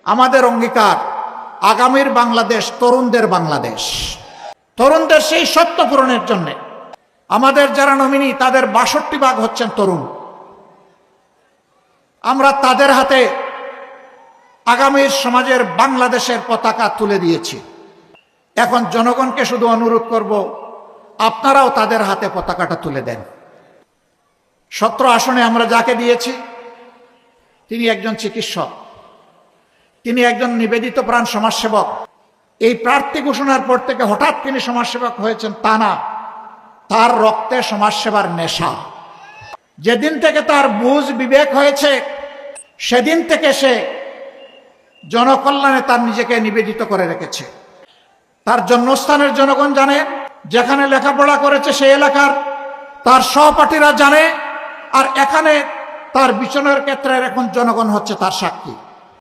আমাদের অঙ্গীকার আগামীর বাংলাদেশ তরুণদের বাংলাদেশ। তরুণদের সেই সত্য পূরণের জন্য আমাদের যারা নমিনি তাদের ৬২ ভাগ হচ্ছেন তরুণ। আমরা তাদের হাতে আগামীর সমাজের বাংলাদেশের পতাকা তুলে দিয়েছি। এখন জনগণকে শুধু অনুরোধ করব, আপনারাও তাদের হাতে পতাকাটা তুলে দেন। ১৭ আসনে আমরা যাকে দিয়েছি তিনি একজন চিকিৎসক, তিনি একজন নিবেদিত প্রাণ সমাজসেবক। এই প্রার্থী ঘোষণার পর থেকে হঠাৎ তিনি সমাজসেবক হয়েছেন তা না, তার রক্তে সমাজসেবার নেশা। যেদিন থেকে তার বুঝ বিবেক হয়েছে সেদিন থেকে সে জনকল্যাণে তার নিজেকে নিবেদিত করে রেখেছে। তার জন্মস্থানের জনগণ জানে, যেখানে লেখাপড়া করেছে সেই এলাকার তার সহপাঠীরা জানে, আর এখানে তার বিচরণের ক্ষেত্রে এখন জনগণ হচ্ছে তার সাক্ষী।